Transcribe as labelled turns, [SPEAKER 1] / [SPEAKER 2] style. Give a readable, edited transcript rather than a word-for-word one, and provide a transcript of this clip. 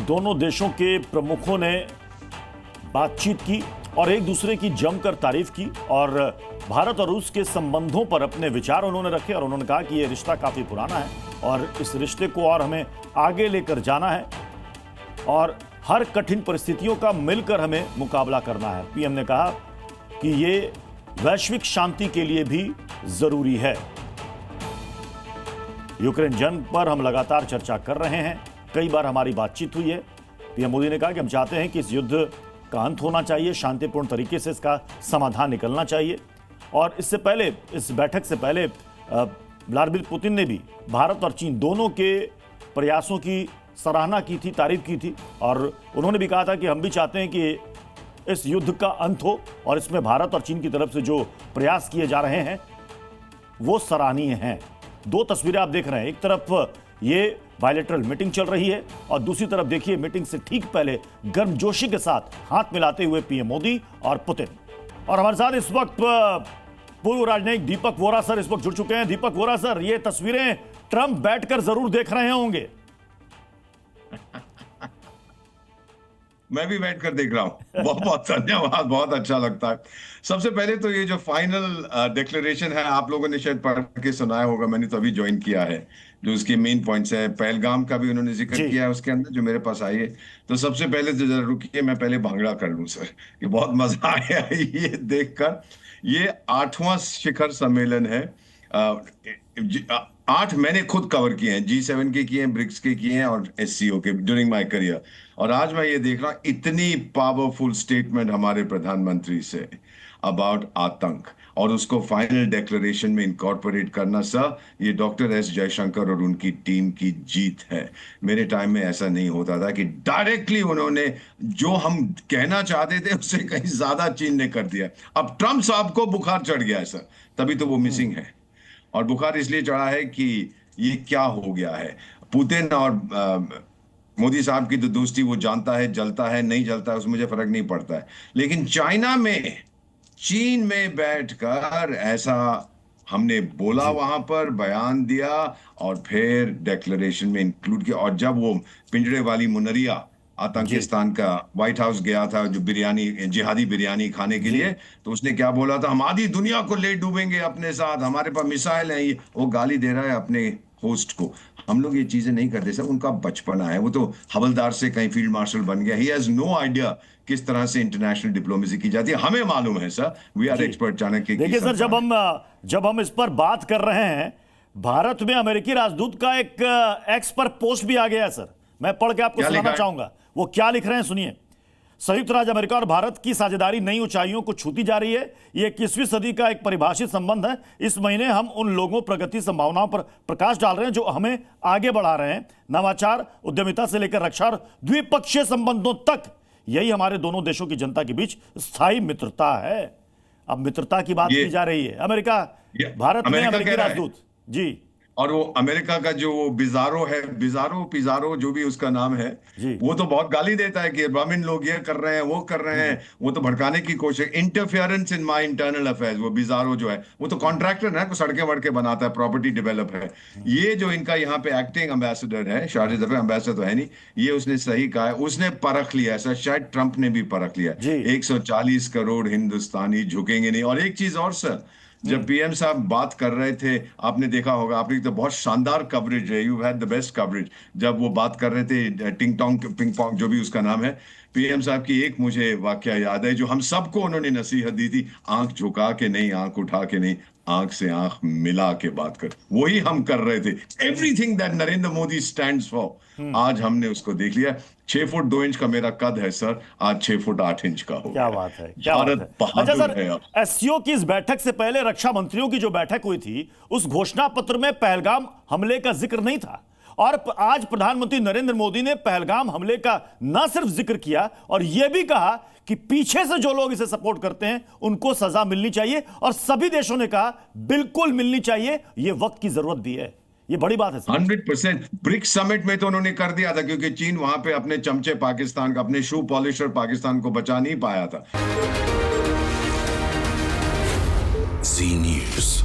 [SPEAKER 1] दोनों देशों के प्रमुखों ने बातचीत की और एक दूसरे की जमकर तारीफ की और भारत और रूस के संबंधों पर अपने विचार उन्होंने रखे और उन्होंने कहा कि यह रिश्ता काफी पुराना है और इस रिश्ते को और हमें आगे लेकर जाना है और हर कठिन परिस्थितियों का मिलकर हमें मुकाबला करना है। पीएम ने कहा कि ये वैश्विक शांति के लिए भी जरूरी है। यूक्रेन जंग पर हम लगातार चर्चा कर रहे हैं, कई बार हमारी बातचीत हुई है। पीएम मोदी ने कहा कि हम चाहते हैं कि इस युद्ध का अंत होना चाहिए, शांतिपूर्ण तरीके से इसका समाधान निकलना चाहिए। और इससे पहले, इस बैठक से पहले व्लादिमीर पुतिन ने भी भारत और चीन दोनों के प्रयासों की सराहना की थी, तारीफ की थी और उन्होंने भी कहा था कि हम भी चाहते हैं कि इस युद्ध का अंत हो और इसमें भारत और चीन की तरफ से जो प्रयास किए जा रहे हैं वो सराहनीय हैं। दो तस्वीरें आप देख रहे हैं, एक तरफ ये बायलैटरल मीटिंग चल रही है और दूसरी तरफ देखिए मीटिंग से ठीक पहले गर्मजोशी के साथ हाथ मिलाते हुए पीएम मोदी और पुतिन। और हमारे साथ इस वक्त पूर्व राजनयिक दीपक वोरा सर इस वक्त जुड़ चुके हैं। दीपक वोरा सर, ये तस्वीरें ट्रंप बैठकर जरूर देख रहे होंगे।
[SPEAKER 2] मैं भी बैठ कर देख रहा हूं। बहुत बहुत धन्यवाद, बहुत अच्छा लगता है। सबसे पहले तो ये जो फाइनल डिक्लेरेशन है, आप लोगों ने शायद पढ़ के सुनाया होगा, मैंने तो अभी ज्वाइन किया है। जो उसके मेन पॉइंट्स है, पहलगाम का भी उन्होंने जिक्र किया है उसके अंदर, जो मेरे पास आई है। तो सबसे पहले तो जरा रुकिए, मैं पहले भांगड़ा कर लूं सर, कि बहुत मजा आया ये देखकर। ये 8वां शिखर सम्मेलन है। 8 मैंने खुद कवर किए हैं, G7 के किए हैं, ब्रिक्स के किए हैं और SCO के ड्यूरिंग माय करियर। और आज मैं ये देख रहा हूं इतनी पावरफुल स्टेटमेंट हमारे प्रधानमंत्री से अबाउट आतंक और उसको फाइनल डिक्लेरेशन में इनकॉर्पोरेट करना। सर, ये डॉक्टर S जयशंकर और उनकी टीम की जीत है। मेरे टाइम में ऐसा नहीं होता था कि डायरेक्टली उन्होंने जो हम कहना चाहते थे उससे कहीं ज्यादा चीन ने कर दिया। अब ट्रंप साहब को बुखार चढ़ गया है सर, तभी तो वो मिसिंग है। और बुखार इसलिए चढ़ा है कि ये क्या हो गया है। पुतिन और मोदी साहब की तो दोस्ती, वो जानता है, जलता है नहीं जलता है उसमें मुझे फर्क नहीं पड़ता है। लेकिन चाइना में, चीन में बैठकर ऐसा हमने बोला, वहां पर बयान दिया और फिर डिक्लेरेशन में इंक्लूड किया। और जब वो पिंजरे वाली मुनरिया आतंकिस्तान का व्हाइट हाउस गया था, जो बिरयानी, जिहादी बिरयानी खाने के लिए, तो उसने क्या बोला था, हम आधी दुनिया को ले डूबेंगे अपने साथ, हमारे पास मिसाइल है। ये वो गाली दे रहा है अपने होस्ट को। हम लोग ये चीजें नहीं करते सर, उनका बचपना है। वो तो हवलदार से कहीं फील्ड मार्शल बन गया। ही हैज नो आइडिया किस तरह से इंटरनेशनल डिप्लोमेसी की जाती है। हमें मालूम है sir, we are expert. Chanakya
[SPEAKER 1] देखिए सर, जब हम इस पर बात कर रहे हैं, भारत में अमेरिकी राजदूत का एक एक्स पर पोस्ट भी आ गया है सर, मैं पढ़ के आपको सुनाना चाहूंगा। वो क्या लिख रहे हैं सुनिए। संयुक्त राज्य अमेरिका और भारत की साझेदारी नई ऊंचाइयों को छूती जा रही है। ये 21वीं सदी का एक परिभाषित संबंध है। इस महीने हम उन लोगों, प्रगति, संभावनाओं पर प्रकाश डाल रहे हैं जो हमें आगे बढ़ा रहे हैं, नवाचार, उद्यमिता से लेकर रक्षा और द्विपक्षीय संबंधों तक। यही हमारे दोनों देशों की जनता के बीच स्थायी मित्रता है। अब मित्रता की बात की जा रही है। अमेरिका, भारत में अमेरिकी राजदूत जी,
[SPEAKER 2] और वो अमेरिका का जो वो बिजारो है, पिजारो जो भी उसका नाम है, वो तो बहुत गाली देता है कि ब्राह्मण लोग ये कर रहे हैं, वो कर रहे हैं। वो तो भड़काने की कोशिश, interference in my internal affairs. वो बिजारो जो है, वो तो कॉन्ट्रैक्टर है, सड़कें वड़के बनाता है, प्रॉपर्टी डेवलपर है। ये जो इनका यहाँ पे एक्टिंग एम्बेसडर है, शायद एम्बेसडर तो है नहीं, ये उसने सही कहा है, उसने परख लिया है सर, शायद ट्रंप ने भी परख लिया है। 140 करोड़ हिंदुस्तानी झुकेंगे नहीं। और एक चीज और सर, जब पीएम साहब बात कर रहे थे, आपने देखा होगा, आपने तो बहुत शानदार कवरेज है, you had the best coverage. जब वो बात कर रहे थे, टिंग टोंग पिंग पोंग जो भी उसका नाम है, पीएम साहब की एक मुझे वाकया याद है जो हम सबको उन्होंने नसीहत दी थी, आंख झुका के नहीं, आंख उठा के नहीं, आंख से आंख मिला के बात कर। वही हम कर रहे थे। Everything that Narendra Modi stands for, आज हमने उसको देख लिया। 6 फुट 2 इंच का मेरा कद है सर, आज 6 फुट 8 इंच का हो।
[SPEAKER 1] क्या बात है, क्या बात है। अच्छा सर, SCO की इस बैठक से पहले रक्षा मंत्रियों की जो बैठक हुई थी, उस घोषणा पत्र में पहलगाम हमले का जिक्र नहीं था। और आज प्रधानमंत्री नरेंद्र मोदी ने पहलगाम हमले का न सिर्फ जिक्र किया और यह भी कहा कि पीछे से जो लोग इसे सपोर्ट करते हैं उनको सजा मिलनी चाहिए। और सभी देशों ने कहा बिल्कुल मिलनी चाहिए, यह वक्त की जरूरत भी है। ये बड़ी बात है।
[SPEAKER 2] 100%। ब्रिक्स समिट में तो उन्होंने कर दिया था, क्योंकि चीन वहां पे अपने चमचे पाकिस्तान का, अपने शू पॉलिशर पाकिस्तान को बचा नहीं पाया था।
[SPEAKER 3] जी न्यूज़।